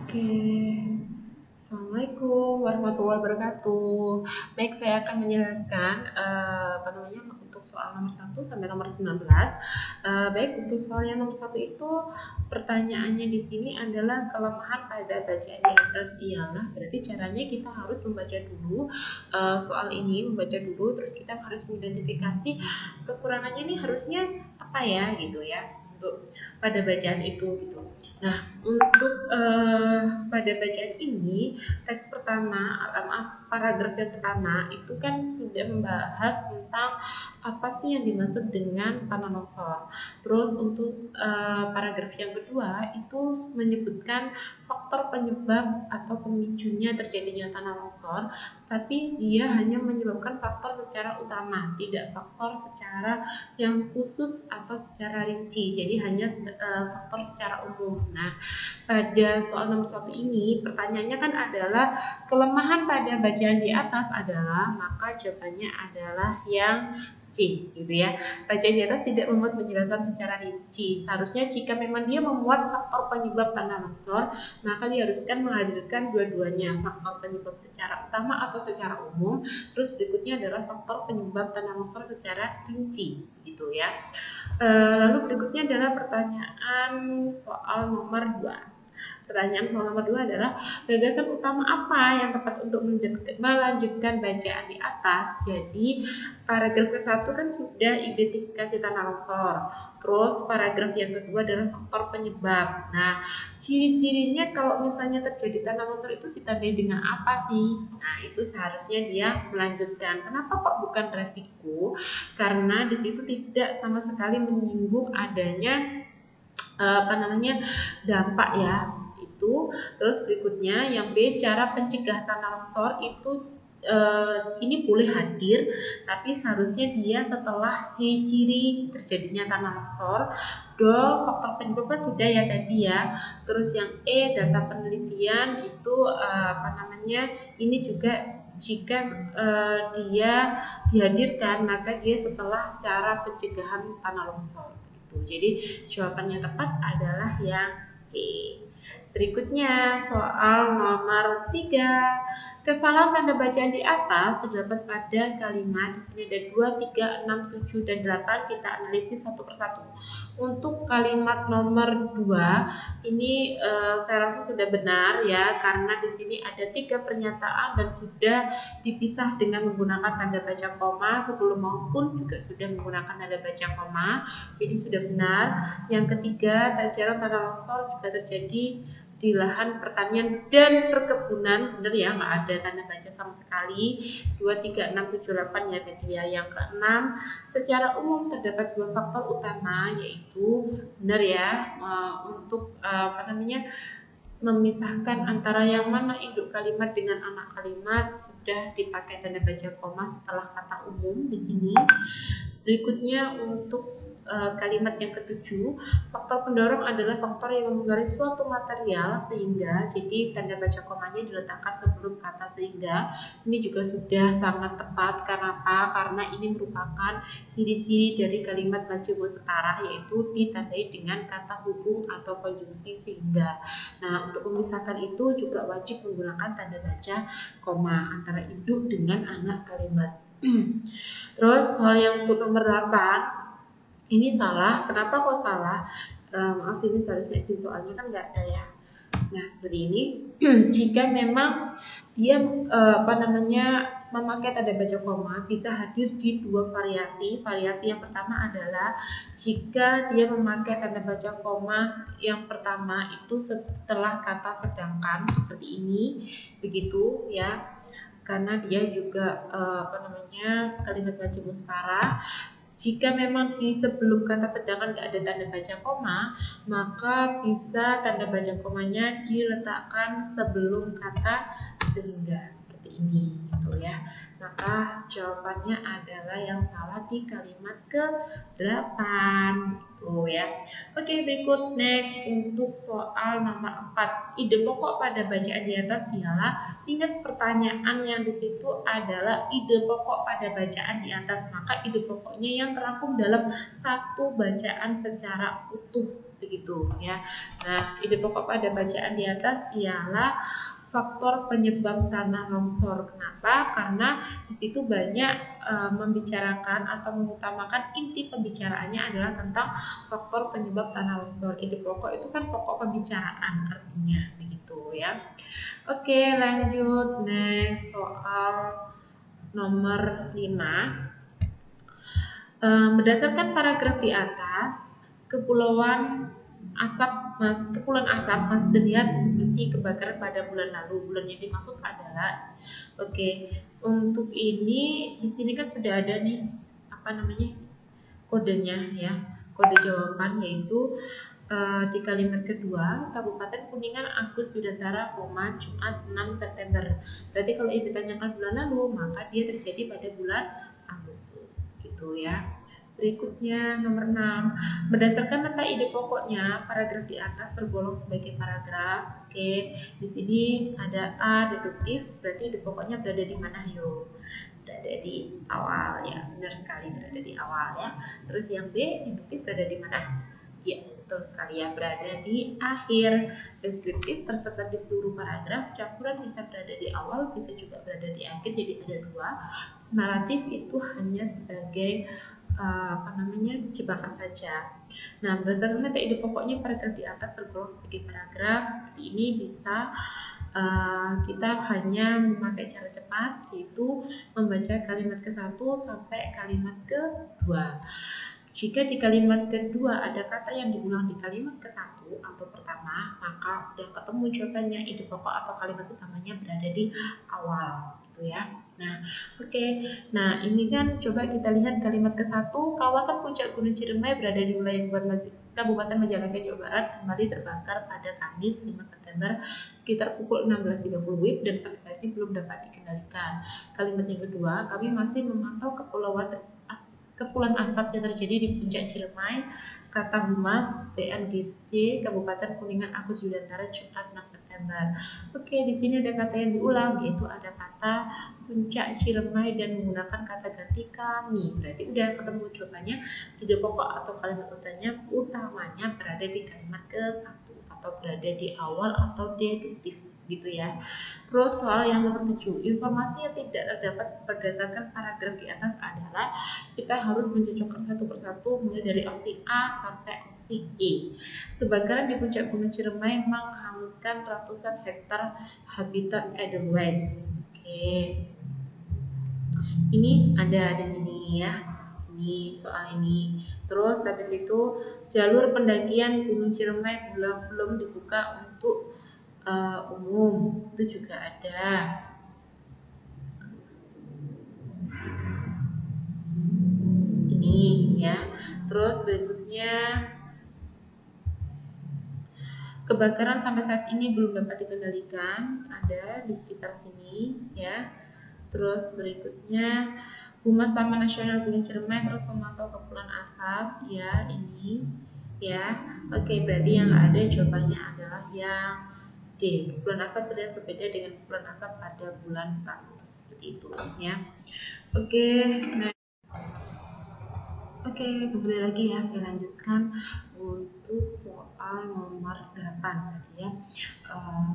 Oke, Assalamualaikum warahmatullahi wabarakatuh. Baik, saya akan menjelaskan untuk soal nomor 1 sampai nomor 19. Baik, untuk soal yang nomor 1 itu pertanyaannya di sini adalah kelemahan pada bacaan di atas ialah, berarti caranya kita harus membaca dulu soal ini, membaca dulu, terus kita harus mengidentifikasi kekurangannya ini harusnya apa ya gitu ya, untuk pada bacaan itu gitu. Nah, untuk pada bacaan ini, teks pertama, paragraf yang pertama itu kan sudah membahas tentang apa sih yang dimaksud dengan tanah longsor. Terus untuk paragraf yang kedua itu menyebutkan faktor penyebab atau pemicunya terjadinya tanah longsor, tapi dia hanya menyebabkan faktor secara utama, tidak faktor secara yang khusus atau secara rinci. Jadi hanya faktor secara umum. Nah, pada soal nomor 1 ini pertanyaannya kan adalah kelemahan pada bacaan di atas adalah, maka jawabannya adalah yang C gitu ya. Bacaan di atas tidak memuat penjelasan secara rinci. Seharusnya jika memang dia memuat faktor penyebab tanah longsor, maka diharuskan menghadirkan dua-duanya, faktor penyebab secara utama atau secara umum. Terus berikutnya adalah faktor penyebab tanah longsor secara rinci gitu ya. Lalu berikutnya adalah pertanyaan soal nomor 2. Pertanyaan soal nomor 2 adalah gagasan utama apa yang tepat untuk melanjutkan bacaan di atas. Jadi paragraf ke-1 kan sudah identifikasi tanah longsor. Terus paragraf yang kedua adalah faktor penyebab. Nah, ciri-cirinya kalau misalnya terjadi tanah longsor itu ditandai dengan apa sih? Nah, itu seharusnya dia melanjutkan. Kenapa kok bukan resiko? Karena di situ tidak sama sekali menyinggung adanya dampak ya itu. Terus berikutnya yang B, cara pencegah tanah longsor itu ini boleh hadir, tapi seharusnya dia setelah ciri-ciri terjadinya tanah longsor. Faktor penyebab kan sudah ya tadi ya. Terus yang E, data penelitian itu ini juga jika dia dihadirkan, maka dia setelah cara pencegahan tanah longsor gitu. Jadi jawabannya tepat adalah yang C. Berikutnya soal nomor 3. Kesalahan tanda bacaan di atas terdapat pada kalimat. Di sini ada 2, 3, 6, 7, dan 8. Kita analisis satu persatu. Untuk kalimat nomor 2 ini saya rasa sudah benar ya, karena di sini ada 3 pernyataan dan sudah dipisah dengan menggunakan tanda baca koma. Sebelum maupun juga sudah menggunakan tanda baca koma. Jadi sudah benar. Yang ketiga, jarang tanah longsor juga terjadi di lahan pertanian dan perkebunan. Benar ya, nggak ada tanda baca sama sekali. 2, 3, 6, 7, 8 ya tadi ya. Yang keenam, secara umum terdapat 2 faktor utama, yaitu benar ya, untuk memisahkan antara yang mana induk kalimat dengan anak kalimat sudah dipakai tanda baca koma setelah kata umum di sini. Berikutnya untuk kalimat yang ketujuh, faktor pendorong adalah faktor yang mempengaruhi suatu material sehingga, jadi tanda baca komanya diletakkan sebelum kata sehingga. Ini juga sudah sangat tepat. Karena apa? Karena ini merupakan ciri-ciri dari kalimat majemuk setara, yaitu ditandai dengan kata hubung atau konjungsi sehingga. Nah, untuk memisahkan itu juga wajib menggunakan tanda baca koma antara induk dengan anak kalimat. Terus soal yang untuk nomor 8 ini salah. Kenapa kok salah? Maaf, ini seharusnya di soalnya kan nggak ada ya. Nah, seperti ini. Jika memang dia memakai tanda baca koma, bisa hadir di 2 variasi. Variasi yang pertama adalah jika dia memakai tanda baca koma yang pertama itu setelah kata sedangkan seperti ini, begitu ya. Karena dia juga kalimat majemuk setara. Jika memang di sebelum kata sedangkan nggak ada tanda baca koma, maka bisa tanda baca komanya diletakkan sebelum kata sehingga seperti ini gitu ya. Maka jawabannya adalah yang salah di kalimat ke-8 Tuh ya. Oke, berikut next untuk soal nomor 4. Ide pokok pada bacaan di atas ialah, ingat pertanyaan yang di situ adalah ide pokok pada bacaan di atas, maka ide pokoknya yang terangkum dalam satu bacaan secara utuh begitu ya. Nah, ide pokok pada bacaan di atas ialah faktor penyebab tanah longsor. Kenapa? Karena di situ banyak membicarakan atau mengutamakan inti pembicaraannya adalah tentang faktor penyebab tanah longsor. Ide pokok itu kan pokok pembicaraan artinya begitu ya. Oke, lanjut next soal nomor 5. Berdasarkan paragraf di atas, kepulauan Kepulauan Asap masih terlihat seperti kebakaran pada bulan lalu. Bulan yang dimaksud adalah, untuk ini di sini kan sudah ada nih kodenya ya, kode jawaban yaitu di kalimat kedua, Kabupaten Kuningan Agus Yudantara, Jumat 6 September. Berarti kalau ini ditanyakan bulan lalu, maka dia terjadi pada bulan Agustus, gitu ya. Berikutnya nomor 6. Berdasarkan letak ide pokoknya, paragraf di atas tergolong sebagai paragraf. Oke, di sini ada A deduktif, berarti ide pokoknya berada di mana yo? Berada di awal ya, benar sekali berada di awal ya. Terus yang B deduktif berada di mana? Ya, betul sekali ya, berada di akhir. Deskriptif tersebar di seluruh paragraf, campuran bisa berada di awal, bisa juga berada di akhir, jadi ada dua. Naratif itu hanya sebagai jebakan saja. Nah, berdasarkan letak ide pokoknya, paragraf di atas tergolong sebagai paragraf. Seperti ini bisa kita hanya memakai cara cepat, yaitu membaca kalimat ke-1 sampai kalimat ke-2. Jika di kalimat kedua ada kata yang diulang di kalimat ke-1 atau pertama, maka sudah ketemu jawabannya, ide pokok atau kalimat utamanya berada di awal, gitu ya. Nah, Nah, ini kan coba kita lihat kalimat ke-1, kawasan puncak Gunung Ciremai berada di wilayah Kabupaten Majalengka, Jawa Barat, kembali terbakar pada Kamis 5 September sekitar pukul 16.30 WIB dan sampai saat ini belum dapat dikendalikan. Kalimat yang kedua, kami masih memantau kepulan asap yang terjadi di puncak Ciremai, kata Humas BNGSC Kabupaten Kuningan Agus Yudantara, Jumat 6 September. Di sini ada kata yang diulang, yaitu ada kata puncak Ciremai dan menggunakan kata ganti kami. Berarti udah ketemu jawabannya, ide pokok atau kalimat utamanya berada di kalimat ke-1 atau berada di awal atau deduktif, gitu ya. Terus soal yang nomor 7, informasi yang tidak terdapat berdasarkan paragraf di atas adalah kita harus mencocokkan satu persatu mulai dari opsi A sampai opsi E. Kebakaran di puncak Gunung Ciremai menghanguskan ratusan hektar habitat Edelweiss. Ini ada di sini ya. Ini soal ini. Terus habis itu jalur pendakian Gunung Ciremai belum dibuka untuk umum, itu juga ada. Ini ya. Terus berikutnya, kebakaran sampai saat ini belum dapat dikendalikan, ada di sekitar sini ya. Terus berikutnya, Humas Taman Nasional Gunung Ciremai terus memantau kepulan asap ya, ini ya. Berarti yang ada jawabannya adalah yang D. Kepulan asap berbeda dengan kepulan asap pada bulan lalu, seperti itu ya. Kembali lagi ya, saya lanjutkan untuk soal nomor 8 tadi ya.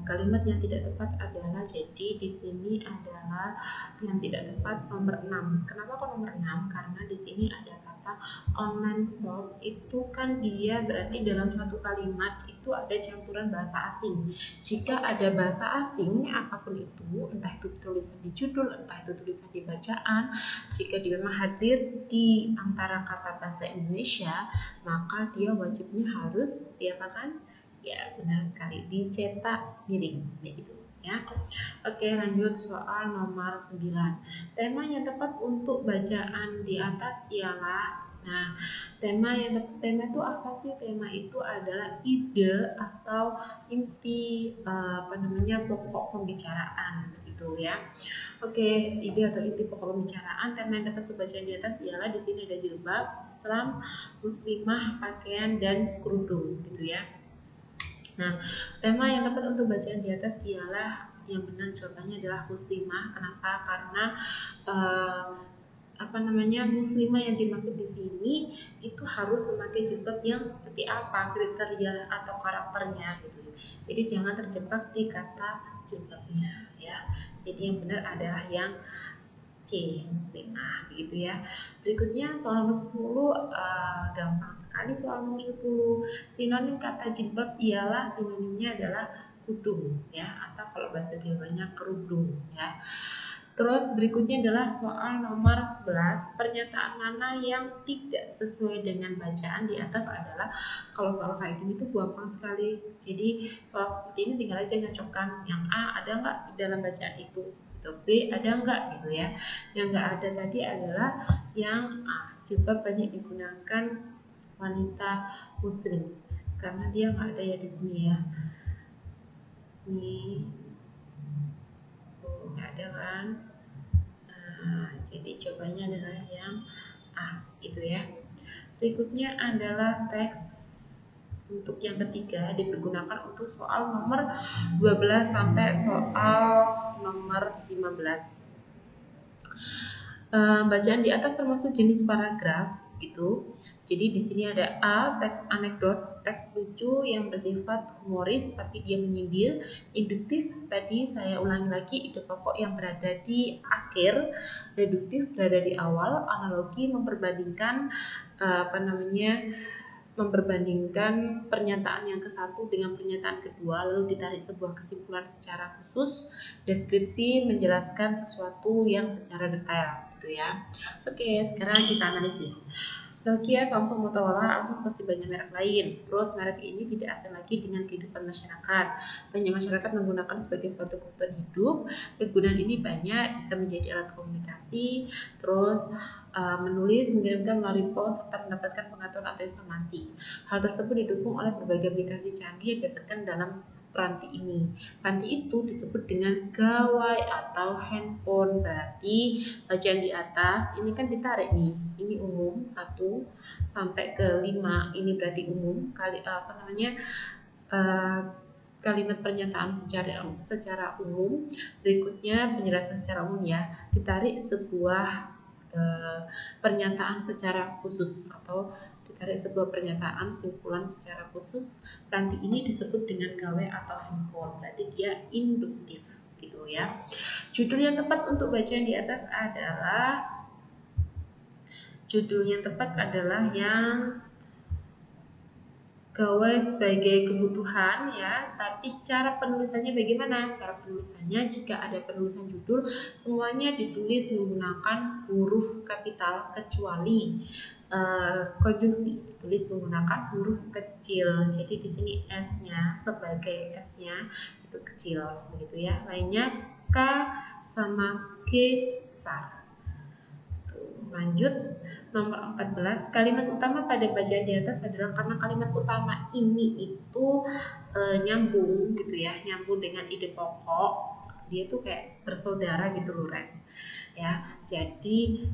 Kalimat yang tidak tepat adalah, jadi di sini adalah yang tidak tepat nomor 6. Kenapa kok nomor 6? Karena di sini ada kata online shop, itu kan dia berarti dalam satu kalimat itu ada campuran bahasa asing. Jika ada bahasa asing apapun itu, entah itu tulisan di judul, entah itu tulisan di bacaan, jika dia memang hadir di antara kata bahasa Indonesia, maka dia wajibnya harus diapakan? Ya, benar sekali, dicetak miring begitu ya. Lanjut soal nomor 9. Tema yang tepat untuk bacaan di atas ialah, nah, tema itu apa sih? Tema itu adalah ide atau inti pokok pembicaraan begitu gitu ya. Oke, ide atau inti pokok pembicaraan tema yang dapat bacaan di atas ialah di sini ada jilbab, Islam, muslimah, pakaian dan kerudung gitu ya. Nah, tema yang tepat untuk bacaan di atas ialah yang benar jawabannya adalah muslimah. Kenapa? Karena muslimah yang dimaksud di sini itu harus memakai jilbab yang seperti apa, kriteria atau karakternya gitu. Jadi jangan terjebak di kata jilbabnya ya. Jadi yang benar adalah yang C, muslimah begitu ya. Berikutnya soal nomor 10, gampang sekali soal nomor 10. Sinonim kata jilbab ialah sinonimnya adalah kerudung ya, atau kalau bahasa Jawanya kerudung ya. Terus berikutnya adalah soal nomor 11. Pernyataan mana yang tidak sesuai dengan bacaan di atas adalah, kalau soal kayak gini tuh gampang sekali. Jadi soal seperti ini tinggal aja nyocokkan yang A ada nggak di dalam bacaan itu, atau B ada nggak gitu ya. Yang nggak ada tadi adalah yang A, jilbab banyak digunakan wanita muslim, karena dia nggak ada ya di sini ya. Nih nggak ada kan. Jadi jawabannya adalah yang A gitu ya. Berikutnya adalah teks untuk yang ketiga, dipergunakan untuk soal nomor 12 sampai soal nomor 15. Bacaan di atas termasuk jenis paragraf gitu. Jadi di sini ada A, teks anekdot, teks lucu yang bersifat humoris tapi dia menyindir. Induktif, tadi saya ulangi lagi, ide pokok yang berada di akhir. Deduktif berada di awal. Analogi memperbandingkan memperbandingkan pernyataan yang ke satu dengan pernyataan kedua, lalu ditarik sebuah kesimpulan secara khusus. Deskripsi menjelaskan sesuatu yang secara detail gitu ya. Oke, sekarang kita analisis. Nokia, Samsung, Motorola, Asus, masih banyak merek lain. Terus merek ini tidak asing lagi dengan kehidupan masyarakat. Banyak masyarakat menggunakan sebagai suatu kebutuhan hidup. Kegunaan ini banyak, bisa menjadi alat komunikasi, terus menulis, mengirimkan melalui pos, serta mendapatkan pengetahuan atau informasi. Hal tersebut didukung oleh berbagai aplikasi canggih yang didapatkan dalam peranti ini. Peranti itu disebut dengan gawai atau handphone. Berarti bacaan di atas ini kan ditarik nih. Ini umum 1 sampai ke 5. Ini berarti umum. Kalimat pernyataan secara umum. Berikutnya penjelasan secara umum ya. Ditarik sebuah pernyataan secara khusus atau ditarik sebuah pernyataan simpulan secara khusus. Peranti ini disebut dengan gawai atau handphone. Berarti dia induktif gitu ya. Judul yang tepat untuk bacaan di atas adalah yang gawai sebagai kebutuhan ya, tapi cara penulisannya bagaimana? Cara penulisannya, jika ada penulisan judul, semuanya ditulis menggunakan huruf kapital kecuali konjungsi ditulis menggunakan huruf kecil. Jadi di sini S-nya sebagai S-nya itu kecil begitu ya. Lainnya K sama G besar. Lanjut nomor 14, kalimat utama pada bacaan di atas adalah karena kalimat utama ini itu nyambung gitu ya, nyambung dengan ide pokok, dia tuh kayak bersaudara gitu loh Ren ya. Jadi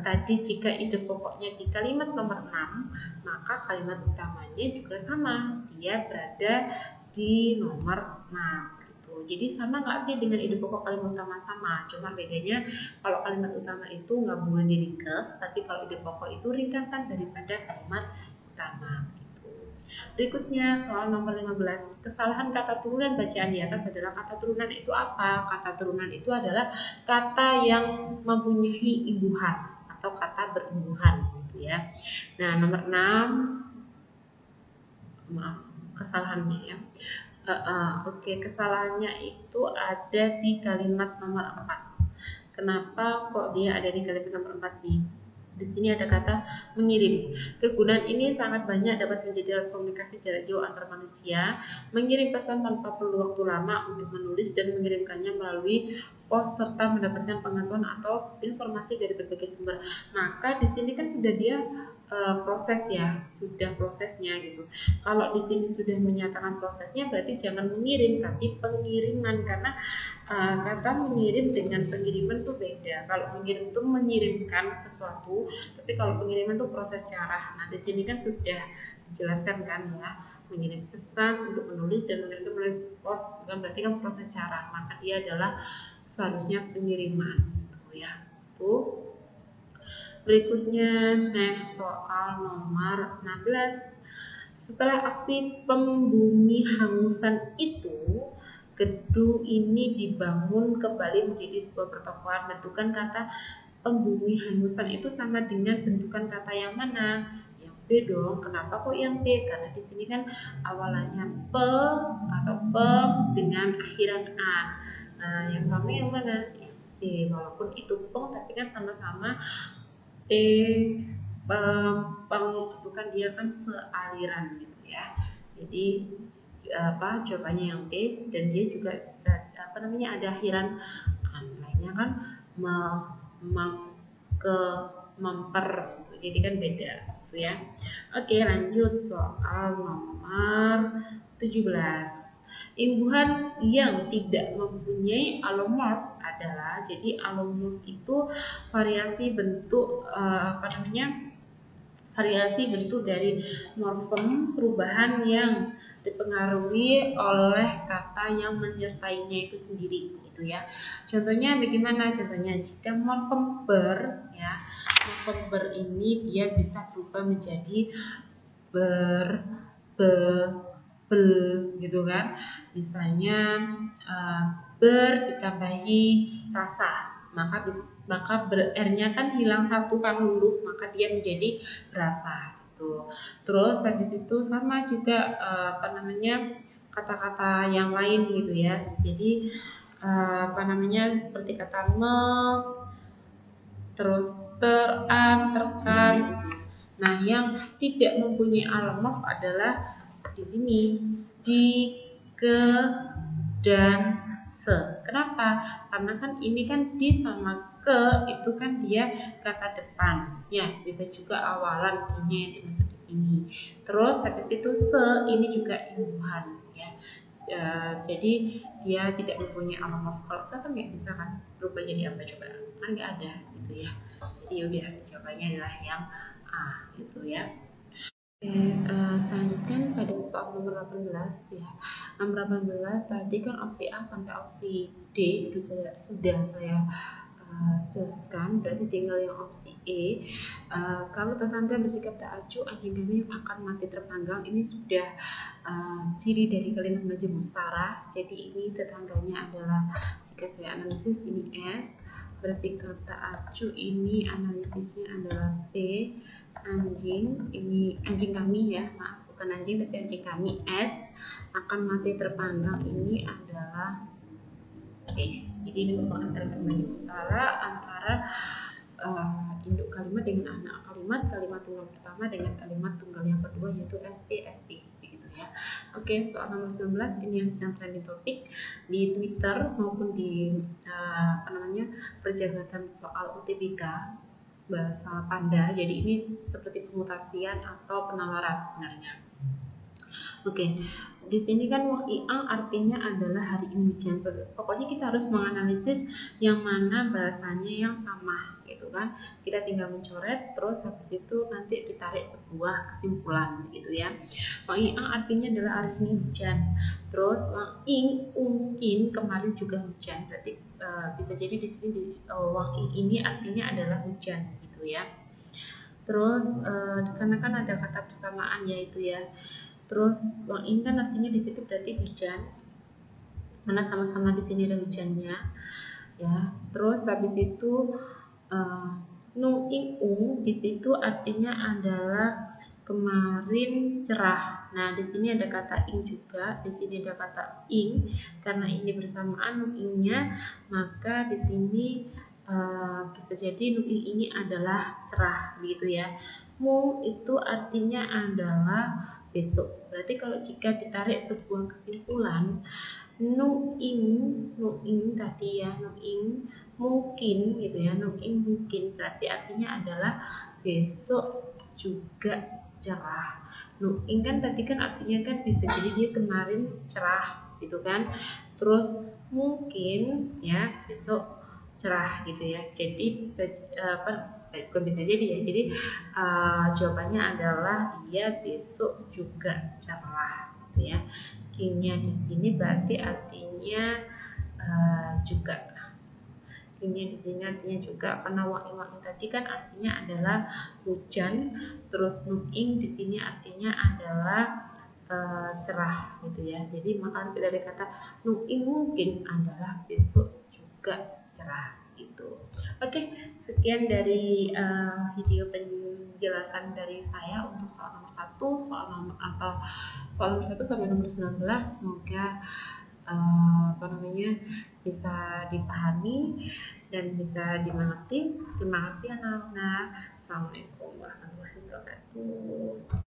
tadi jika ide pokoknya di kalimat nomor 6, maka kalimat utamanya juga sama, dia berada di nomor 6. Jadi sama nggak sih dengan ide pokok kalimat utama? Sama, cuma bedanya kalau kalimat utama itu nggak boleh diringkas, tapi kalau ide pokok itu ringkasan daripada kalimat utama gitu. Berikutnya soal nomor 15, kesalahan kata turunan bacaan di atas adalah kata turunan itu apa? Kata turunan itu adalah kata yang mempunyai imbuhan atau kata berimbuhan gitu ya. Nah, nomor 6, maaf kesalahannya ya. Oke, kesalahannya itu ada di kalimat nomor 4. Kenapa kok dia ada di kalimat nomor 4 nih? Di sini ada kata mengirim. Kegunaan ini sangat banyak dapat menjadi alat komunikasi jarak jauh antar manusia. Mengirim pesan tanpa perlu waktu lama untuk menulis dan mengirimkannya melalui pos serta mendapatkan pengetahuan atau informasi dari berbagai sumber. Maka di sini kan sudah dia proses ya, sudah prosesnya gitu. Kalau di sini sudah menyatakan prosesnya berarti jangan mengirim tapi pengiriman, karena kata mengirim dengan pengiriman tuh beda. Kalau mengirim tuh mengirimkan sesuatu, tapi kalau pengiriman tuh proses cara. Nah di sini kan sudah dijelaskan kan ya, mengirim pesan untuk menulis dan mengirimkan melalui pos, bukan berarti kan proses cara, maka dia adalah seharusnya pengiriman gitu ya. Tuh. Berikutnya next soal nomor 16. Setelah aksi pembumi hangusan itu, gedung ini dibangun kembali menjadi sebuah pertokoan. Bentukan kata pembumi hangusan itu sama dengan bentukan kata yang mana? Yang B dong. Kenapa kok yang B? Karena di sini kan awalannya pe atau pem dengan akhiran an. Nah, yang sama yang mana? Yang B. Walaupun itu peng tapi kan sama-sama peng itu kan dia kan sealiran gitu ya. Jadi jawabannya yang B, dan dia juga ada akhiran lainnya kan memper gitu. Jadi kan beda gitu ya. Oke, lanjut soal nomor 17. Imbuhan yang tidak mempunyai alomorf adalah, jadi alomorf itu variasi bentuk variasi bentuk dari morfem perubahan yang dipengaruhi oleh kata yang menyertainya itu sendiri gitu ya. Contohnya bagaimana? Contohnya jika morfem ber ya, morfem ber ini dia bisa berubah menjadi ber, be, bel gitu kan. Misalnya ber ditambahi rasa, maka R-nya kan hilang satu kan huruf, maka dia menjadi berasa gitu. Terus habis itu sama juga kata-kata yang lain gitu ya. Jadi seperti kata me, terus teran, terkan gitu. Nah, yang tidak mempunyai alomorf adalah di sini di, ke, dan se. Kenapa? Karena kan ini kan di sama ke itu kan dia kata depan ya, bisa juga awalan di-nya yang dimaksud di sini. Terus habis itu se ini juga imbuhan ya. Jadi dia tidak mempunyai alomorf. Kalau se kan nggak bisa kan berubah jadi apa coba? Kan nggak ada gitu ya. Jadi udah jawabannya adalah yang A gitu ya. Oke, selanjutnya pada soal nomor 18 ya. Nomor 18 tadi kan opsi A sampai opsi D itu sudah saya jelaskan, berarti tinggal yang opsi E. Kalau tetangga bersikap tak acuh, anjing kami akan mati terpanggang. Ini sudah ciri dari kalimat majemuk mustara. Jadi ini tetangganya adalah, jika saya analisis ini S, bersikap tak acuh ini analisisnya adalah P, anjing ini anjing kami ya, maaf bukan anjing tapi anjing kami S, akan mati terpanggang ini adalah B. Jadi ini merupakan kalimat majemuk mustara antara induk kalimat dengan anak kalimat, kalimat tunggal pertama dengan kalimat tunggal yang kedua yaitu SP begitu ya. Oke, soal nomor 19 ini yang sedang trending topik di Twitter maupun di perjagatan soal UTBK bahasa Panda. Jadi ini seperti pemutasian atau penalaran sebenarnya. Oke, di sini kan wong iang artinya adalah hari ini hujan. Pokoknya kita harus menganalisis yang mana bahasanya yang sama gitu kan. Kita tinggal mencoret, terus habis itu nanti ditarik sebuah kesimpulan gitu ya. Wong iang artinya adalah hari ini hujan. Terus wong ing mungkin kemarin juga hujan. Berarti bisa jadi di sini wong ing ini artinya adalah hujan gitu ya. Terus karena kan ada kata bersamaan yaitu ya. Terus wong ing kan artinya di situ berarti hujan, mana sama-sama di sini ada hujannya, ya. Terus habis itu nung ing di situ artinya adalah kemarin cerah. Nah di sini ada kata ing juga, di sini ada kata ing, karena ini bersamaan nung ingnya, maka di sini bisa jadi nung ing ini adalah cerah, begitu ya. Mung itu artinya adalah besok. Berarti kalau jika ditarik sebuah kesimpulan, nung ing tadi ya, nung ing mungkin gitu ya, nung ing mungkin berarti artinya adalah besok juga cerah. Nuing kan tadi kan artinya kan bisa jadi dia kemarin cerah gitu kan, terus mungkin ya besok cerah gitu ya. Jadi bisa bukan bisa jadi ya. Jadi jawabannya adalah dia besok juga cerah gitu ya. Kingnya di sini berarti artinya juga. Kingnya di sini artinya juga, karena wangi-wangi tadi kan artinya adalah hujan, terus nuing di sini artinya adalah cerah gitu ya. Jadi maka dari kata nuing mungkin adalah besok juga cerah gitu. Oke, sekian dari video penjelasan dari saya untuk soal nomor 1, soal nomor 1 sampai nomor 19. Semoga bisa dipahami dan bisa dimengerti. Terima kasih anak-anak. Assalamualaikum warahmatullahi wabarakatuh.